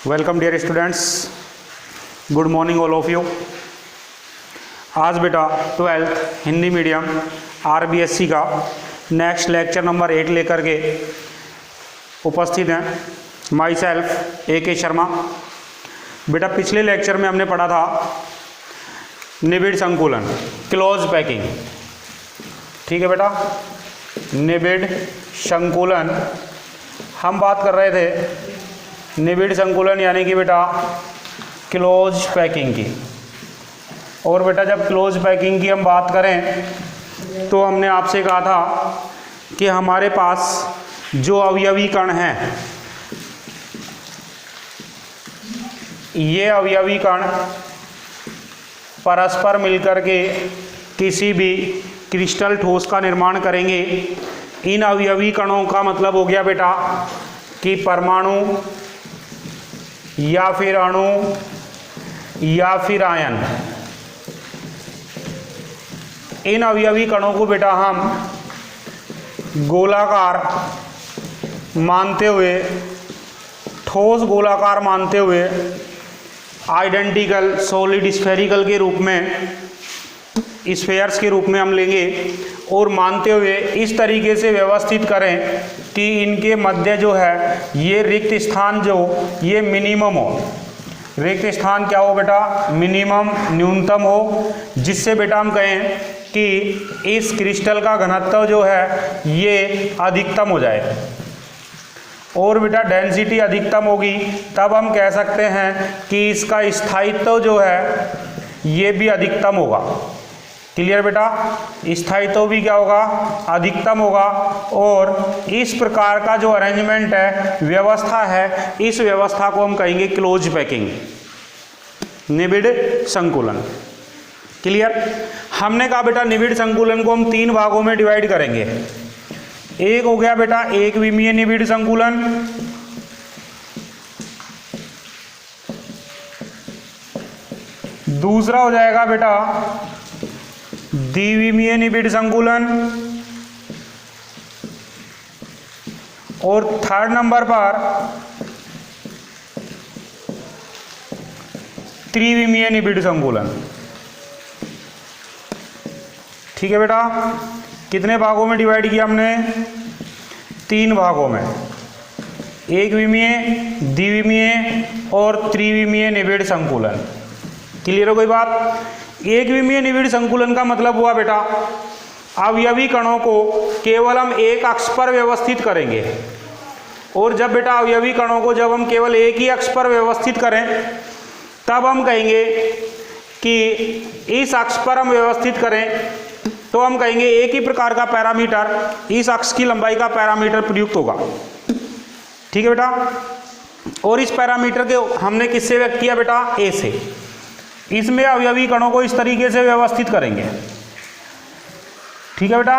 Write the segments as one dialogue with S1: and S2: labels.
S1: Welcome dear students, good morning all of you. आज बेटा 12th Hindi medium RBSC का next lecture number 8 लेकर के उपस्थित हैं। Myself AK Sharma. बेटा पिछले लेक्चर में हमने पढ़ा था निबिड़ संकुलन, क्लोज पैकिंग। ठीक है बेटा, निबिड़ संकुलन हम बात कर रहे थे। निबिड़ संकुलन यानी कि बेटा क्लोज पैकिंग की। और बेटा जब क्लोज पैकिंग की हम बात करें तो हमने आपसे कहा था कि हमारे पास जो अवयवी कण हैं, ये अवयवी कण परस्पर मिलकर के किसी भी क्रिस्टल ठोस का निर्माण करेंगे। इन अवयवी कणों का मतलब हो गया बेटा कि परमाणु या फिर अणु या फिर आयन। इन अवयवी कणों को बेटा हम गोलाकार मानते हुए, ठोस गोलाकार मानते हुए, आइडेंटिकल सॉलिड स्फेरिकल के रूप में, स्फेयर्स के रूप में हम लेंगे और मानते हुए इस तरीके से व्यवस्थित करें कि इनके मध्य जो है ये रिक्त स्थान जो ये मिनिमम हो। रिक्त स्थान क्या हो बेटा? मिनिमम, न्यूनतम हो, जिससे बेटा हम कहें कि इस क्रिस्टल का घनत्व जो है ये अधिकतम हो जाए। और बेटा डेंसिटी अधिकतम होगी तब हम कह सकते हैं कि इसका स्थायित्व जो है ये भी अधिकतम होगा। क्लियर बेटा? स्थायित्व भी क्या होगा? अधिकतम होगा। और इस प्रकार का जो अरेंजमेंट है, व्यवस्था है, इस व्यवस्था को हम कहेंगे क्लोज पैकिंग, निबिड़ संकुलन। क्लियर? हमने कहा बेटा निबिड़ संकुलन को हम 3 भागों में डिवाइड करेंगे। एक हो गया बेटा एक विमीय निबिड़ संकुलन, दूसरा हो जाएगा बेटा द्विविमीय निबिड़ संकुलन, और थर्ड नंबर पर त्रिविमीय निबिड़ संकुलन। ठीक है बेटा, कितने भागों में डिवाइड किया हमने? 3 भागों में, एक विमीय, द्विविमीय और त्रिविमीय निबिड़ संकुलन। क्लियर हो गई बात? एक विमीय निबिड़ संकुलन का मतलब हुआ बेटा अवयवी कणों को केवल हम एक अक्ष पर व्यवस्थित करेंगे। और जब बेटा अवयवी कणों को जब हम केवल एक ही अक्ष पर व्यवस्थित करें तब हम कहेंगे कि इस अक्ष पर हम व्यवस्थित करें तो हम कहेंगे एक ही प्रकार का पैरामीटर, इस अक्ष की लंबाई का पैरामीटर प्रयुक्त होगा। ठीक है बेटा? और इस पैरामीटर के हमने किससे व्यक्त किया बेटा? A से। इसमें अवयवी कणों को इस तरीके से व्यवस्थित करेंगे। ठीक है बेटा?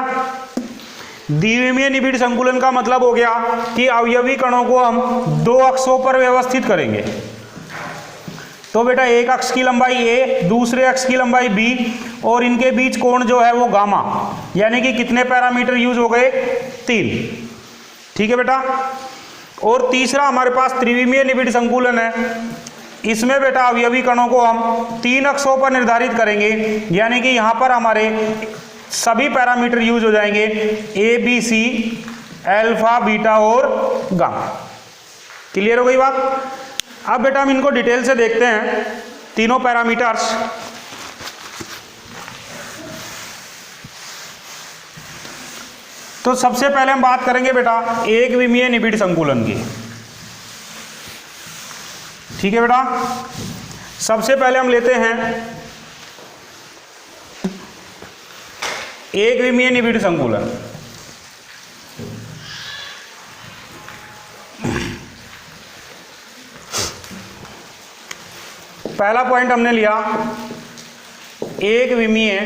S1: द्विविमीय निबिड़ संकुलन का मतलब हो गया कि अवयवी कणों को हम 2 अक्षों पर व्यवस्थित करेंगे। तो बेटा एक अक्ष की लंबाई A, दूसरे अक्ष की लंबाई B, और इनके बीच कोण जो है वो गामा। यानी कि कितने पैरामीटर यूज हो गए? 3। ठीक है बेटा? और तीसरा हमारे पास त्रिविमीय निबिड़ संकुलन है। इसमें बेटा अवयवी कणों को हम 3 अक्षों पर निर्धारित करेंगे। यानी कि यहाँ पर हमारे सभी पैरामीटर यूज हो जाएंगे, A, B, C, alpha, beta और गामा। क्लियर हो गई बात? अब बेटा हम इनको डिटेल से देखते हैं, तीनों पैरामीटर्स। तो सबसे पहले हम बात करेंगे बेटा एक विमीय निबिड़ संकुलन की। ठीक है बेटा? सबसे पहले हम लेते हैं एक विमीय निबिड़ संकुलन। पहला पॉइंट हमने लिया एक विमीय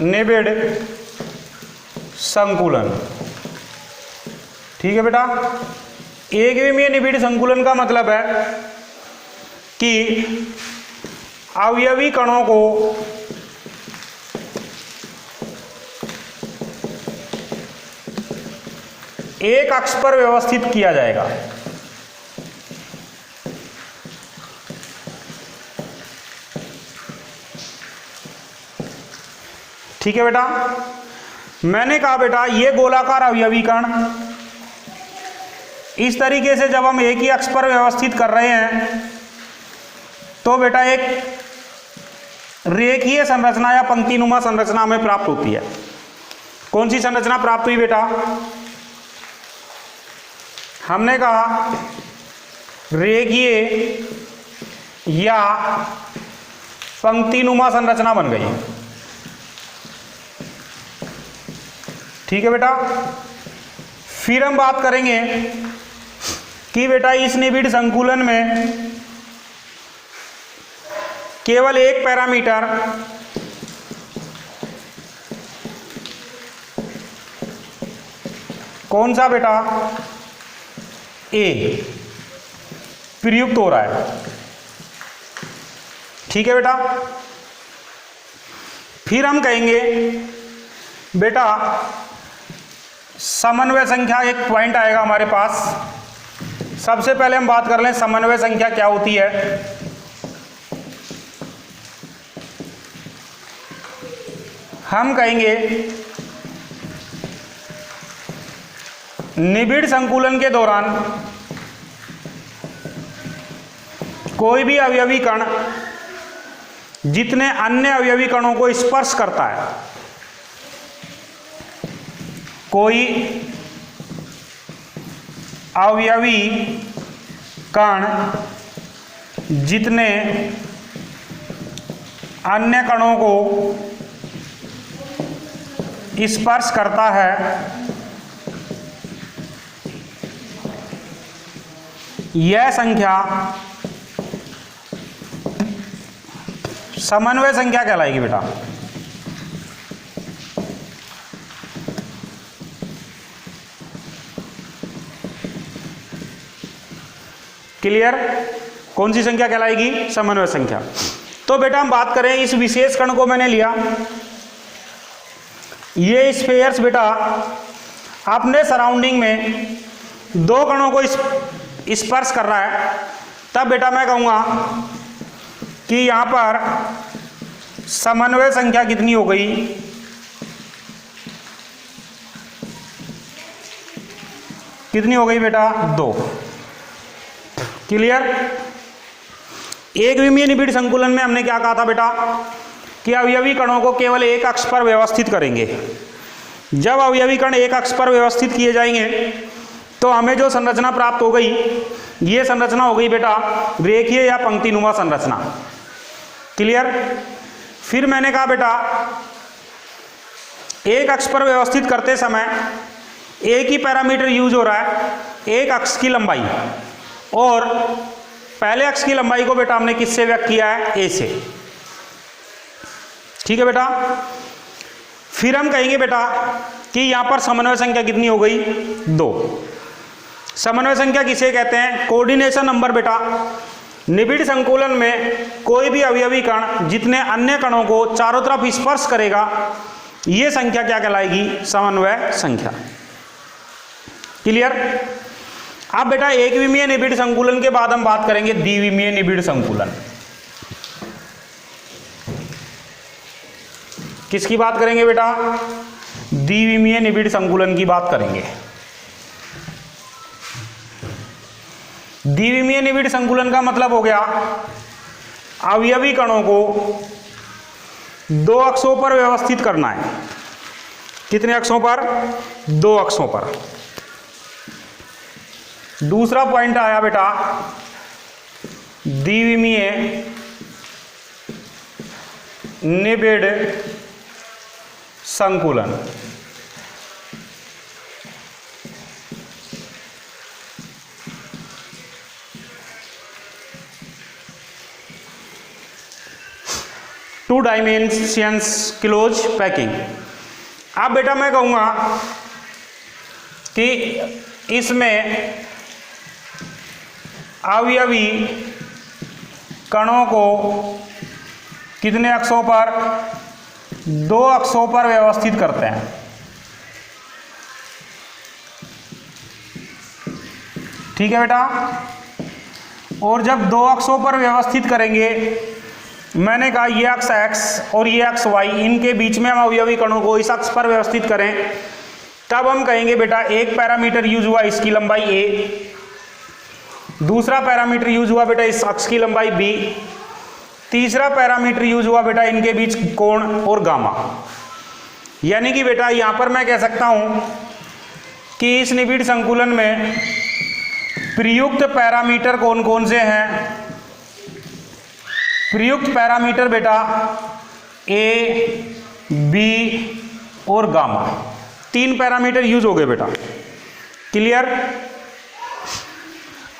S1: निबिड़ संकुलन। ठीक है बेटा? एक विमीय निबिड़ संकुलन का मतलब है कि अवयवी कणों को एक अक्ष पर व्यवस्थित किया जाएगा। ठीक है बेटा, मैंने कहा बेटा ये गोलाकार अवयवी कण इस तरीके से जब हम एक ही अक्ष पर व्यवस्थित कर रहे हैं तो बेटा एक रेखीय संरचना या पंक्तिनुमा संरचना हमें प्राप्त होती है। कौन सी संरचना प्राप्त हुई बेटा? हमने कहा रेखीय या पंक्तिनुमा संरचना बन गई। ठीक है बेटा, फिर हम बात करेंगे कि बेटा इस निबिड़ संकुलन में केवल एक पैरामीटर कौन सा बेटा? ए प्रयुक्त हो रहा है। ठीक है बेटा, फिर हम कहेंगे बेटा समन्वय संख्या एक पॉइंट आएगा हमारे पास। सबसे पहले हम बात कर लें समन्वय संख्या क्या होती है। हम कहेंगे निबिड़ संकुलन के दौरान कोई भी अवयवी कण जितने अन्य अवयवी कणों को स्पर्श करता है, कोई अवयवी कण जितने अन्य कणों को स्पर्श करता है, यह संख्या समन्वय संख्या कहलाएगी बेटा। क्लियर? कौन सी संख्या कहलाएगी? समन्वय संख्या। तो बेटा हम बात करें इस विशेष कण को मैंने लिया, ये स्फीयर्स बेटा अपने सराउंडिंग में दो कणों को स्पर्श कर रहा है, तब बेटा मैं कहूँगा कि यहाँ पर समन्वय संख्या कितनी हो गई? कितनी हो गई बेटा? 2। क्लियर? एक विमीय निबिड़ संकुलन में हमने क्या कहा था बेटा कि अवयवी कणों को केवल एक अक्ष पर व्यवस्थित करेंगे। जब अवयवी कण एक अक्ष पर व्यवस्थित किए जाएंगे तो हमें जो संरचना प्राप्त हो गई, ये संरचना हो गई बेटा रेखीय या पंक्तिनुमा संरचना। क्लियर? फिर मैंने कहा बेटा एक अक्ष पर व्यवस्थित करते समय एक ही पैरामीटर यूज हो रहा है, एक अक्ष की लंबाई, और पहले अक्ष की लंबाई को बेटा हमने किससे व्यक्त किया है? ए से। ठीक है बेटा, फिर हम कहेंगे बेटा कि यहां पर समन्वय संख्या कितनी हो गई? 2। समन्वय संख्या किसे कहते हैं? कोऑर्डिनेशन नंबर बेटा। निबिड़ संकुलन में कोई भी अवयवी कण जितने अन्य कणों को चारों तरफ स्पर्श करेगा, यह संख्या क्या कहलाएगी? समन्वय संख्या। क्लियर? अब बेटा एक विमीय निबिड़ संकुलन के बाद हम बात करेंगे द्विविमीय निबिड़ संकुलन। किसकी बात करेंगे बेटा? द्विविमीय निबिड़ संकुलन की बात करेंगे। द्विविमीय निबिड़ संकुलन का मतलब हो गया अवयवी कणों को दो अक्षों पर व्यवस्थित करना है। कितने अक्षों पर? 2 अक्षों पर। दूसरा पॉइंट आया बेटा द्विविमीय निबिड़ संकुलन। Two dimensions close packing. अब बेटा मैं कहूँगा कि इसमें अवयवी कणों को कितने अक्षों पर? 2 अक्षों पर व्यवस्थित करते हैं। ठीक है बेटा। और जब दो अक्षों पर व्यवस्थित करेंगे, मैंने कहा ये अक्ष x और ये अक्ष y, इनके बीच में हम अवयवी कणों को इस अक्ष पर व्यवस्थित करें, तब हम कहेंगे बेटा एक पैरामीटर यूज हुआ इसकी लंबाई a, दूसरा पैरामीटर यूज हुआ बेटा इस अक्ष की लंबाई b, तीसरा पैरामीटर यूज हुआ बेटा इनके बीच कोण और गामा। यानी कि बेटा यहां पर मैं कह सकता हूं कि इस निबिड़ संकुलन में प्रयुक्त पैरामीटर कौन कौन से हैं। प्रयुक्त पैरामीटर बेटा ए, बी और गामा, 3 पैरामीटर यूज हो गए बेटा। क्लियर।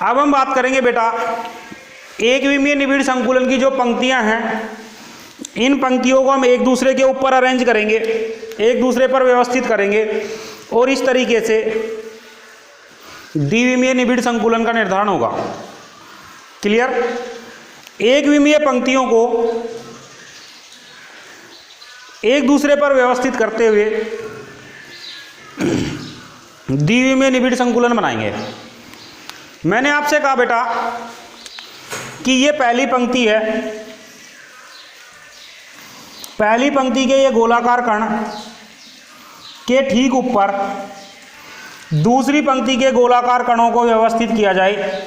S1: अब हम बात करेंगे बेटा एक विमीय निबिड़ संकुलन की जो पंक्तियां हैं, इन पंक्तियों को हम एक दूसरे के ऊपर अरेंज करेंगे, एक दूसरे पर व्यवस्थित करेंगे और इस तरीके से द्विविमीय निबिड़ संकुलन का निर्धारण होगा। क्लियर। एक विमीय पंक्तियों को एक दूसरे पर व्यवस्थित करते हुए द्विविमीय निबिड़ संकुलन बनाएंगे। मैंने आपसे कहा बेटा कि ये पहली पंक्ति है, पहली पंक्ति के ये गोलाकार कण के ठीक ऊपर दूसरी पंक्ति के गोलाकार कणों को व्यवस्थित किया जाए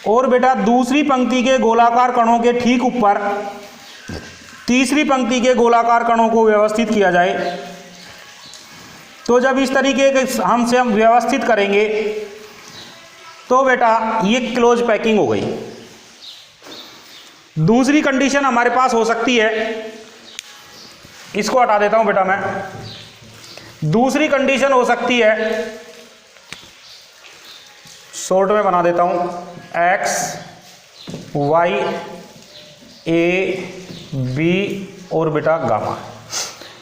S1: और बेटा दूसरी पंक्ति के गोलाकार कणों के ठीक ऊपर तीसरी पंक्ति के गोलाकार कणों को व्यवस्थित किया जाए। तो जब इस तरीके के हम व्यवस्थित करेंगे तो बेटा ये क्लोज पैकिंग हो गई। दूसरी कंडीशन हमारे पास हो सकती है, इसको हटा देता हूं बेटा मैं, दूसरी कंडीशन हो सकती है, शॉर्ट में बना देता हूं, x, y, a, b और बेटा गामा।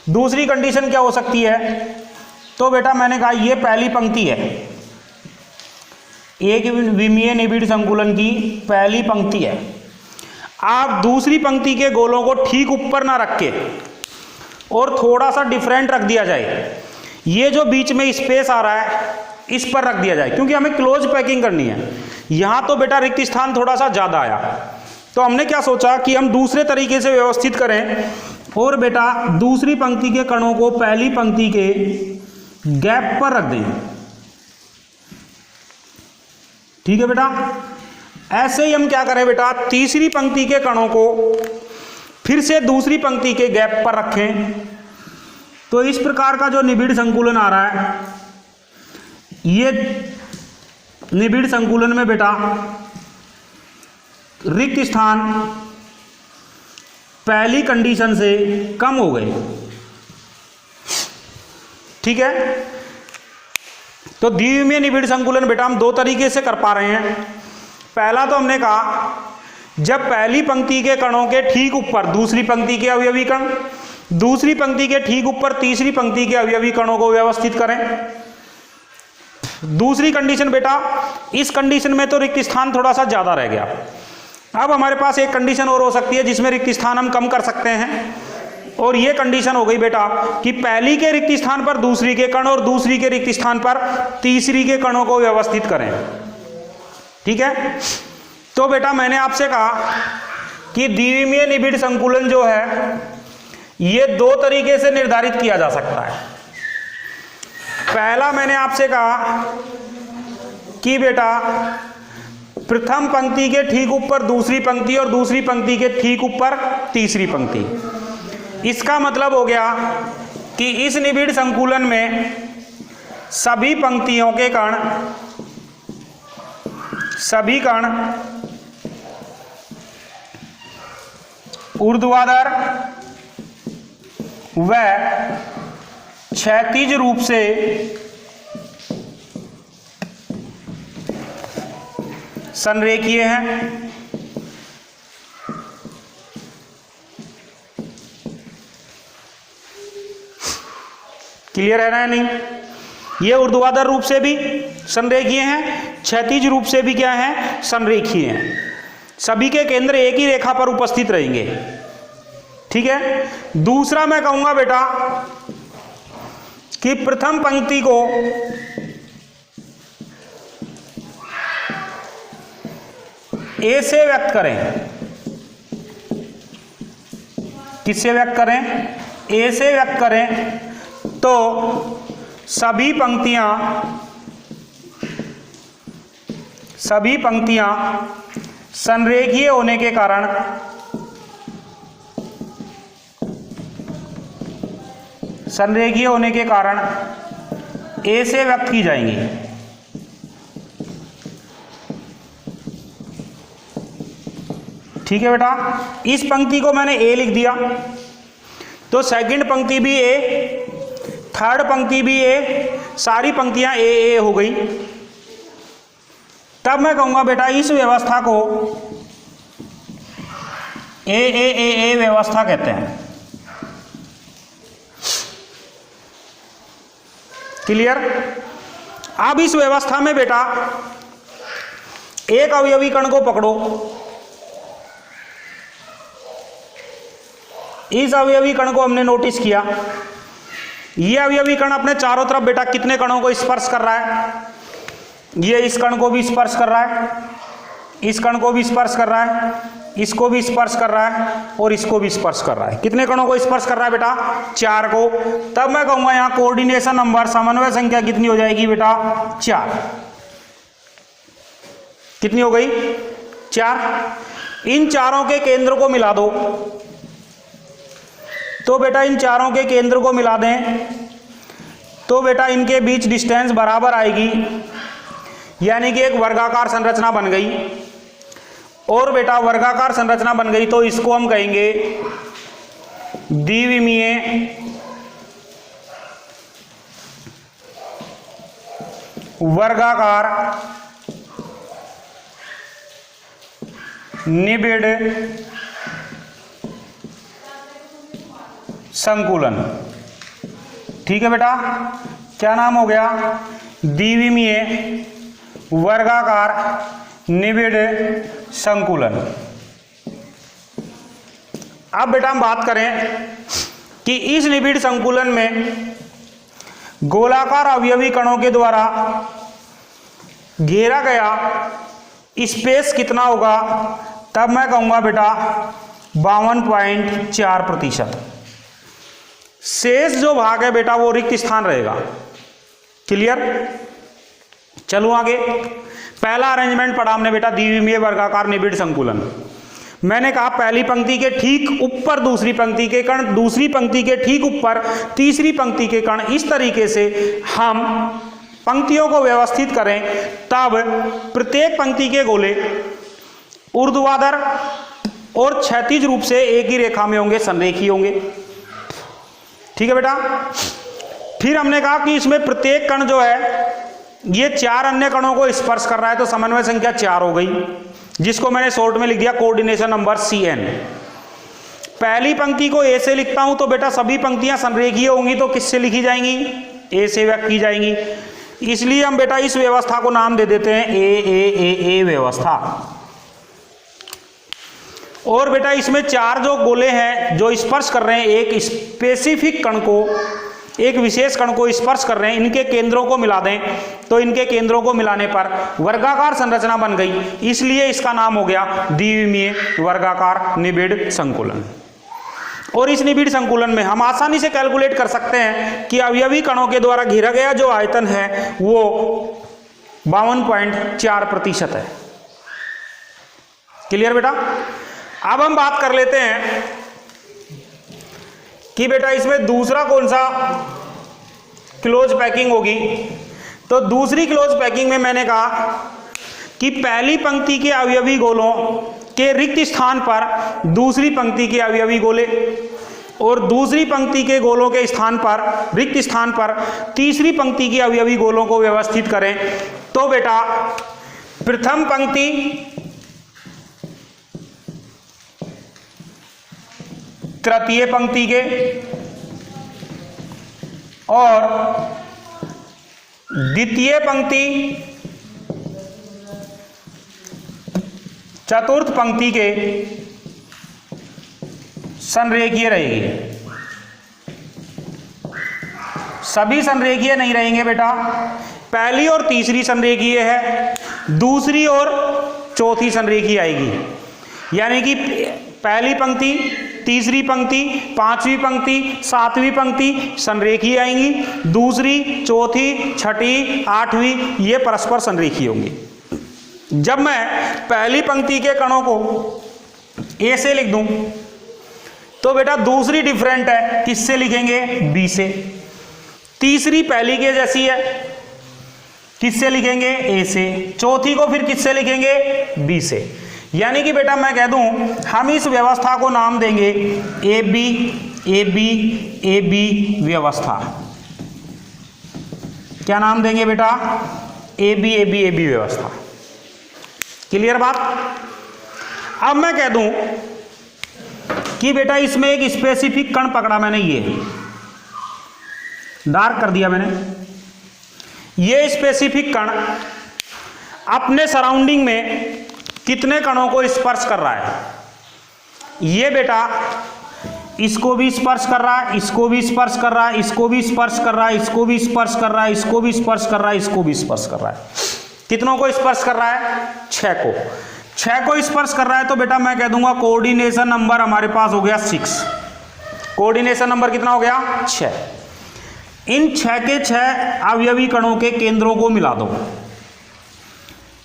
S1: दूसरी कंडीशन क्या हो सकती है, तो बेटा मैंने कहा ये पहली पंक्ति है, एक विमीय निबिड़ संकुलन की पहली पंक्ति है। आप दूसरी पंक्ति के गोलों को ठीक ऊपर ना रख के और थोड़ा सा डिफरेंट रख दिया जाए, ये जो बीच में स्पेस आ रहा है इस पर रख दिया जाए, क्योंकि हमें क्लोज पैकिंग करनी है। यहां तो बेटा रिक्त स्थान थोड़ा सा ज्यादा आया, तो हमने क्या सोचा कि हम दूसरे तरीके से व्यवस्थित करें और बेटा दूसरी पंक्ति के कणों को पहली पंक्ति के गैप पर रख दें। ठीक है बेटा। ऐसे ही हम क्या करें बेटा, तीसरी पंक्ति के कणों को फिर से दूसरी पंक्ति के गैप पर रखें। तो इस प्रकार का जो निबिड़ संकुलन आ रहा है, ये निबिड़ संकुलन में बेटा रिक्त स्थान पहली कंडीशन से कम हो गए। ठीक है। तो द्विविमीय निबिड़ संकुलन बेटा हम दो तरीके से कर पा रहे हैं। पहला तो हमने कहा जब पहली पंक्ति के कणों के ठीक ऊपर दूसरी पंक्ति के अवयवी कण, दूसरी पंक्ति के ठीक ऊपर तीसरी पंक्ति के अवयवी कणों को व्यवस्थित करें। दूसरी कंडीशन बेटा, इस कंडीशन में तो रिक्त स्थान थोड़ा सा ज्यादा रह गया। अब हमारे पास एक कंडीशन और हो सकती है जिसमें रिक्त स्थान हम कम कर सकते हैं, और ये कंडीशन हो गई बेटा कि पहली के रिक्त स्थान पर दूसरी के कण और दूसरी के रिक्त स्थान पर तीसरी के कणों को व्यवस्थित करें। ठीक है। तो बेटा मैंने आपसे कहा कि द्विविमीय निबिड़ संकुलन जो है ये दो तरीके से निर्धारित किया जा सकता है। पहला मैंने आपसे कहा कि बेटा प्रथम पंक्ति के ठीक ऊपर दूसरी पंक्ति और दूसरी पंक्ति के ठीक ऊपर तीसरी पंक्ति। इसका मतलब हो गया कि इस निबिड़ संकुलन में सभी पंक्तियों के कण, सभी कण ऊर्ध्वाधर व क्षैतिज रूप से संरेखीय हैं। क्लियर है ना? नहीं, ये ऊर्ध्वाधर रूप से भी संरेखीय हैं, क्षैतिज रूप से भी क्या है, संरेखीय हैं। सभी के केंद्र एक ही रेखा पर उपस्थित रहेंगे। ठीक है। दूसरा मैं कहूंगा बेटा कि प्रथम पंक्ति को ए से व्यक्त करें, किससे व्यक्त करें, ए से व्यक्त करें, तो सभी पंक्तियां संरेखीय होने के कारण ए से व्यक्त की जाएंगी। ठीक है बेटा, इस पंक्ति को मैंने ए लिख दिया, तो सेकंड पंक्ति भी ए, थर्ड पंक्ति भी ए, सारी पंक्तियां ए हो गई। तब मैं कहूंगा बेटा इस व्यवस्था को ए व्यवस्था कहते हैं। क्लियर? अब इस व्यवस्था में बेटा एक अवयवी कण को पकड़ो, इस अवयवी कण को हमने नोटिस किया, ये अवयवी कण अपने चारों तरफ बेटा कितने कणों को स्पर्श कर रहा है, ये इस कण को भी स्पर्श कर रहा है, इस कण को भी स्पर्श कर रहा है, इसको भी स्पर्श कर रहा है और इसको भी स्पर्श कर रहा है। कितने कणों को स्पर्श कर रहा है बेटा? 4 को। तब मैं कहूंगा यहां कोऑर्डिनेशन नंबर, समन्वय संख्या कितनी हो जाएगी बेटा? 4। कितनी हो गई? 4। इन चारों के केंद्र को मिला दो, तो बेटा इन चारों के केंद्र को मिला दें तो बेटा इनके बीच डिस्टेंस बराबर आएगी, यानी कि एक वर्गाकार संरचना बन गई। और बेटा वर्गाकार संरचना बन गई तो इसको हम कहेंगे द्विविमीय वर्गाकार निबिड़ संकुलन। ठीक है बेटा, क्या नाम हो गया? द्विविमीय वर्गाकार निबिड़ संकुलन। अब बेटा हम बात करें कि इस निबिड़ संकुलन में गोलाकार अवयवी कणों के द्वारा घेरा गया स्पेस कितना होगा? तब मैं कहूंगा बेटा 52.4%। शेष जो भाग है बेटा वो रिक्त स्थान रहेगा। क्लियर? चलो आगे। पहला अरेंजमेंट पढ़ा हमने बेटा द्विविमीय वर्गाकार निबिड़ संकुलन। मैंने कहा पहली पंक्ति के ठीक ऊपर दूसरी पंक्ति के कण, दूसरी पंक्ति के ठीक ऊपर तीसरी पंक्ति के कण, इस तरीके से हम पंक्तियों को व्यवस्थित करें, तब प्रत्येक पंक्ति के गोले ऊर्ध्वाधर और क्षैतिज रूप से एक ही रेखा में होंगे, संरेखीय होंगे। ठीक है बेटा? फिर हमने कहा कि इसमें प्रत्येक कण जो है ये 4 अन्य कणों को स्पर्श कर रहा है, तो समन्वय संख्या 4 हो गई, जिसको मैंने शॉर्ट में लिख दिया कोऑर्डिनेशन नंबर CN। पहली पंक्ति को ए से लिखता हूं तो बेटा सभी पंक्तियां संरेखीय होंगी, तो किससे लिखी जाएंगी? ए से व्यक्त की जाएंगी। इसलिए हम बेटा इस व्यवस्था को नाम दे देते हैं ए व्यवस्था। और बेटा इसमें 4 जो गोले हैं जो स्पर्श कर रहे हैं एक स्पेसिफिक कण को, एक विशेष कण को स्पर्श कर रहे हैं, इनके केंद्रों को मिला दें तो इनके केंद्रों को मिलाने पर वर्गाकार संरचना बन गई, इसलिए इसका नाम हो गया द्विविमीय वर्गाकार निबिड़ संकुलन। और इस निबिड़ संकुलन में हम आसानी से कैलकुलेट कर सकते हैं कि अवयवी कणों के द्वारा घेरा गया जो आयतन है वो 52.4% है। क्लियर बेटा? अब हम बात कर लेते हैं कि बेटा इसमें दूसरा कौन सा क्लोज पैकिंग होगी। तो दूसरी क्लोज पैकिंग में मैंने कहा कि पहली पंक्ति के अवयवी गोलों के रिक्त स्थान पर दूसरी पंक्ति के अवयवी गोले, और दूसरी पंक्ति के गोलों के स्थान पर, रिक्त स्थान पर तीसरी पंक्ति के अवयवी गोलों को व्यवस्थित करें। तो बेटा प्रथम पंक्ति, तृतीय पंक्ति के और द्वितीय पंक्ति, चतुर्थ पंक्ति के संरेखीय रहेगी। सभी संरेखीय नहीं रहेंगे बेटा, पहली और तीसरी संरेखीय है, दूसरी और चौथी संरेखी आएगी। यानी कि पहली पंक्ति, तीसरी पंक्ति, पांचवी पंक्ति, सातवीं पंक्ति संरेखी आएंगी, दूसरी, चौथी, छठी, आठवीं ये परस्पर संरेखी होंगी। जब मैं पहली पंक्ति के कणों को ए से लिख दूं तो बेटा दूसरी डिफरेंट है, किससे लिखेंगे? बी से। तीसरी पहली के जैसी है, किससे लिखेंगे? ए से। चौथी को फिर किससे लिखेंगे? बी से। यानी कि बेटा मैं कह दूं हम इस व्यवस्था को नाम देंगे A B A B A B व्यवस्था। क्या नाम देंगे बेटा? A B A B A B व्यवस्था। क्लियर बात? अब मैं कह दूं कि बेटा इसमें एक स्पेसिफिक कण पकड़ा मैंने, ये डार्क कर दिया मैंने। ये स्पेसिफिक कण अपने सराउंडिंग में कितने कणों को स्पर्श कर रहा है? ये बेटा इसको भी स्पर्श कर रहा है, इसको भी स्पर्श कर रहा है, इसको भी स्पर्श कर रहा है, इसको भी स्पर्श कर रहा है, इसको भी स्पर्श कर रहा है, इसको भी स्पर्श कर रहा है। कितनों को स्पर्श कर रहा है? 6 को। 6 को स्पर्श कर रहा है तो बेटा मैं कह दूंगा कोऑर्डिनेशन नंबर हमारे पास हो गया 6। कोऑर्डिनेशन नंबर कितना हो गया? 6। इन 6 के 6 अवयवी कणों के केंद्रों को मिला दो।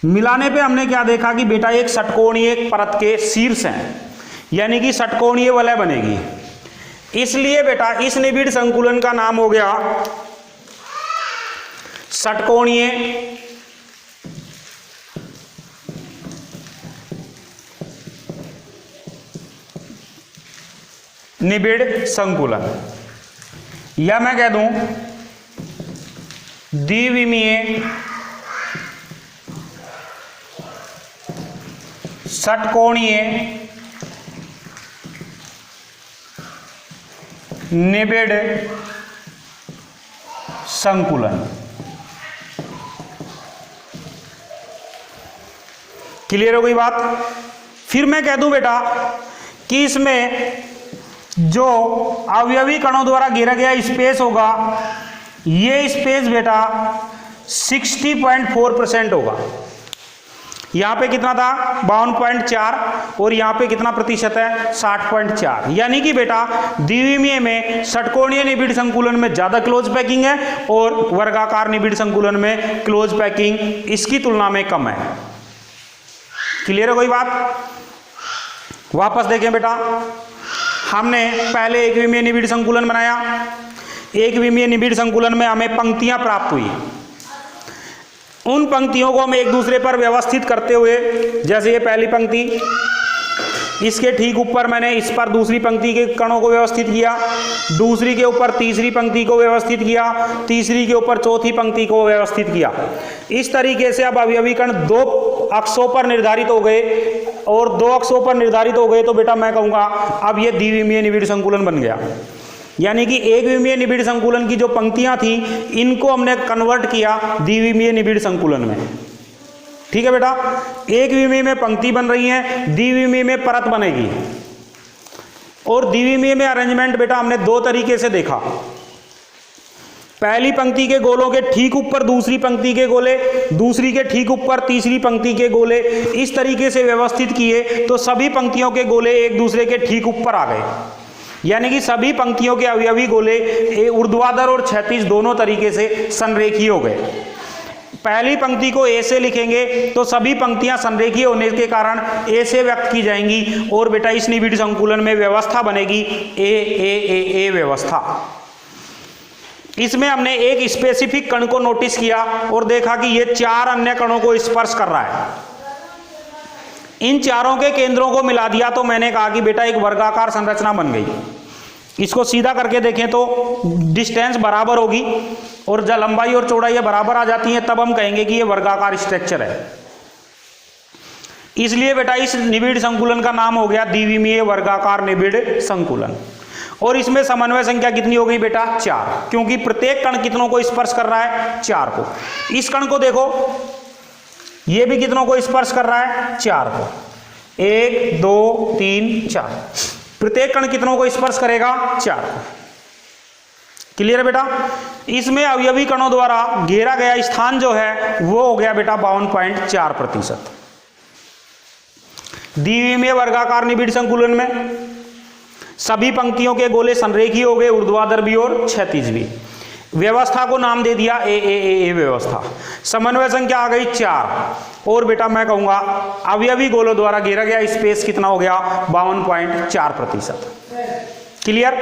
S1: मिलाने पे हमने क्या देखा कि बेटा एक षटकोणीय परत के शीर्ष हैं, यानी कि षटकोणीय वलय बनेगी। इसलिए बेटा इस निबिड़ संकुलन का नाम हो गया षटकोणीय निबिड़ संकुलन, या मैं कह दूं द्विविमीय षटकोणीय निबिड़ संकुलन। क्लियर हो गई बात? फिर मैं कह दूं बेटा कि इसमें जो अवयवी कणों द्वारा घेरा गया स्पेस होगा, ये स्पेस बेटा 60.4% होगा। यहां पे कितना था? 52.4 और यहां पे कितना प्रतिशत है? 60.4। यानी कि बेटा द्विविमीय में षटकोणीय निबिड़ संकुलन में ज्यादा क्लोज पैकिंग है और वर्गाकार निबिड़ संकुलन में क्लोज पैकिंग इसकी तुलना में कम है। क्लियर है कोई बात? वापस देखें बेटा, हमने पहले एक विमीय निबिड़ संकुलन बनाया। एक विमीय निबिड़ संकुलन में हमें पंक्तियां प्राप्त हुई। उन पंक्तियों को हम एक दूसरे पर व्यवस्थित करते हुए, जैसे ये पहली पंक्ति, इसके ठीक ऊपर मैंने इस पर दूसरी पंक्ति के कणों को व्यवस्थित किया, दूसरी के ऊपर तीसरी पंक्ति को व्यवस्थित किया, तीसरी के ऊपर चौथी पंक्ति को व्यवस्थित किया। इस तरीके से अब अवयवी कण 2 अक्षों पर निर्धारित हो गए, और 2 अक्षों पर निर्धारित हो गए तो बेटा मैं कहूँगा अब ये द्विविमीय निबिड़ संकुलन बन गया। यानी कि एक विमीय निबिड़ संकुलन की जो पंक्तियां थी इनको हमने कन्वर्ट किया द्विविमीय निबिड़ संकुलन में। ठीक है बेटा? एक विमीय में पंक्ति बन रही है, द्विविमीय में परत बनेगी। और द्विविमीय में अरेंजमेंट बेटा हमने 2 तरीके से देखा। पहली पंक्ति के गोलों के ठीक ऊपर दूसरी पंक्ति के गोले, दूसरी के ठीक ऊपर तीसरी पंक्ति के गोले, इस तरीके से व्यवस्थित किए तो सभी पंक्तियों के गोले एक दूसरे के ठीक ऊपर आ गए। यानी कि सभी पंक्तियों के अवयवी गोले ऊर्ध्वाधर और क्षैतिज दोनों तरीके से संरेखीय हो गए। पहली पंक्ति को ए से लिखेंगे तो सभी पंक्तियां संरेखीय होने के कारण ए से व्यक्त की जाएंगी, और बेटा इस निबिड़ संकुलन में व्यवस्था बनेगी ए ए ए ए व्यवस्था। इसमें हमने एक स्पेसिफिक कण को नोटिस किया और देखा कि ये 4 अन्य कणों को स्पर्श कर रहा है। इन चारों के केंद्रों को मिला दिया तो मैंने कहा कि बेटा एक वर्गाकार संरचना बन गई। इसको सीधा करके देखें तो डिस्टेंस बराबर होगी और जब लंबाई और चौड़ाई बराबर आ जाती है तब हम कहेंगे कि ये वर्गाकार स्ट्रक्चर है। इसलिए बेटा इस निबिड़ संकुलन का नाम हो गया द्विविमीय वर्गाकार निबिड़ संकुलन। और इसमें समन्वय संख्या कितनी हो गई बेटा? 4, क्योंकि प्रत्येक कण कितनों को स्पर्श कर रहा है? 4 को। इस कण को देखो, ये भी कितनों को स्पर्श कर रहा है? 4 को। 1 2 3 4, प्रत्येक कण कितनों को स्पर्श करेगा? 4 को। क्लियर है बेटा? इसमें अवयवी कणों द्वारा घेरा गया स्थान जो है वो हो गया बेटा 52.4%। द्विविमीय वर्गाकार निबिड़ संकुलन में सभी पंक्तियों के गोले संरेखीय हो गए, ऊर्ध्वाधर भी और क्षैतिज भी। व्यवस्था को नाम दे दिया ए व्यवस्था। समन्वय संख्या आ गई 4। और बेटा मैं कहूंगा अवयवी गोलों द्वारा घेरा गया स्पेस कितना हो गया 52.4%। क्लियर।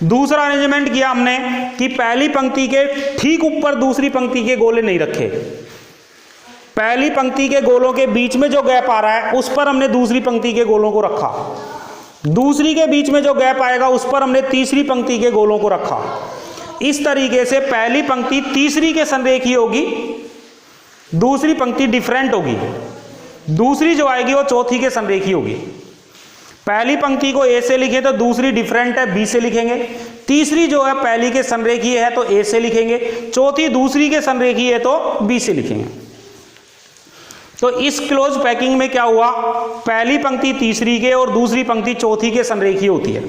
S1: दूसरा अरेंजमेंट किया हमने कि पहली पंक्ति के ठीक ऊपर दूसरी पंक्ति के गोले नहीं रखे, पहली पंक्ति के गोलों के बीच में जो गैप आ रहा है उस पर हमने दूसरी पंक्ति के गोलों को रखा, दूसरी के बीच में जो गैप आएगा उस पर हमने तीसरी पंक्ति के गोलों को रखा। इस तरीके से पहली पंक्ति तीसरी के संरेखीय होगी, दूसरी पंक्ति डिफरेंट होगी, दूसरी जो आएगी वो चौथी के संरेखीय होगी। पहली पंक्ति को ए से लिखे तो दूसरी डिफरेंट है बी से लिखेंगे, तीसरी जो है पहली के संरेखीय है तो ए से लिखेंगे, चौथी दूसरी के संरेखीय है तो बी से लिखेंगे। तो इस क्लोज पैकिंग में क्या हुआ, पहली पंक्ति तीसरी के और दूसरी पंक्ति चौथी के संरेखीय होती है।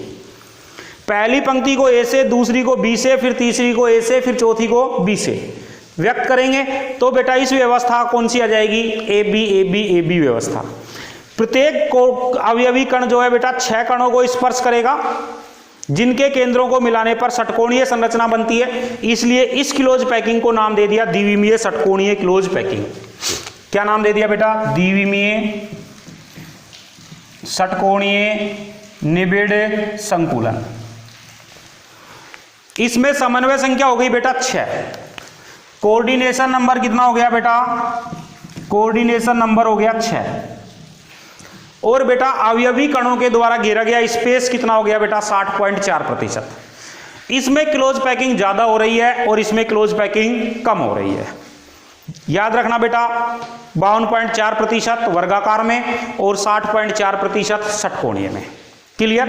S1: पहली पंक्ति को ए से, दूसरी को बी से, फिर तीसरी को ए से, फिर चौथी को बी से व्यक्त करेंगे तो बेटा इस व्यवस्था कौन सी आ जाएगी, ए बी व्यवस्था। प्रत्येक को अवयवी कण जो है बेटा 6 कणों को स्पर्श करेगा जिनके केंद्रों को मिलाने पर षटकोणीय संरचना बनती है, इसलिए इस क्लोज पैकिंग को नाम दे दिया द्विविमीय षटकोणीय क्लोज पैकिंग। क्या नाम दे दिया बेटा, द्विविमीय षटकोणीय निबिड़ संकुलन। इसमें समन्वय संख्या हो गई बेटा 6। कोऑर्डिनेशन नंबर कितना हो गया बेटा, कोऑर्डिनेशन नंबर हो गया 6। और बेटा अवयवी कणों के द्वारा घेरा गया स्पेस कितना हो गया बेटा 60.4%। इसमें क्लोज पैकिंग ज्यादा हो रही है और इसमें क्लोज पैकिंग कम हो रही है। याद रखना बेटा 52.4% वर्गाकार में और 60.4% षटकोणीय में। क्लियर।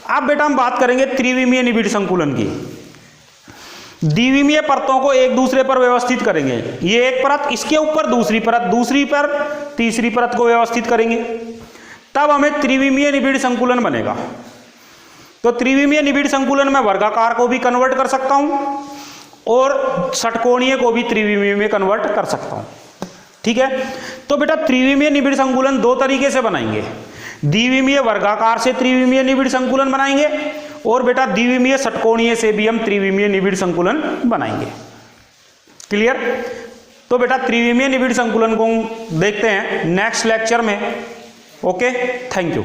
S1: अब बेटा हम बात करेंगे त्रिविमीय निबिड़ संकुलन की। द्विविमीय परतों को एक दूसरे पर व्यवस्थित करेंगे, ये एक परत, इसके ऊपर दूसरी परत, दूसरी पर तीसरी परत को व्यवस्थित करेंगे, तब हमें त्रिविमीय निबिड़ संकुलन बनेगा। तो त्रिविमीय निबिड़ संकुलन में वर्गाकार को भी कन्वर्ट कर सकता हूं और षटकोणीय को भी त्रिविमीय में कन्वर्ट कर सकता हूं। ठीक है। तो बेटा त्रिविमीय निबिड़ संकुलन 2 तरीके से बनाएंगे, द्विविमीय वर्गाकार से त्रिविमीय निबिड़ संकुलन बनाएंगे और बेटा द्विविमीय षटकोणीय से भी हम त्रिविमीय निबिड़ संकुलन बनाएंगे। क्लियर। तो बेटा त्रिविमीय निबिड़ संकुलन को देखते हैं नेक्स्ट लेक्चर में। Okay, thank you.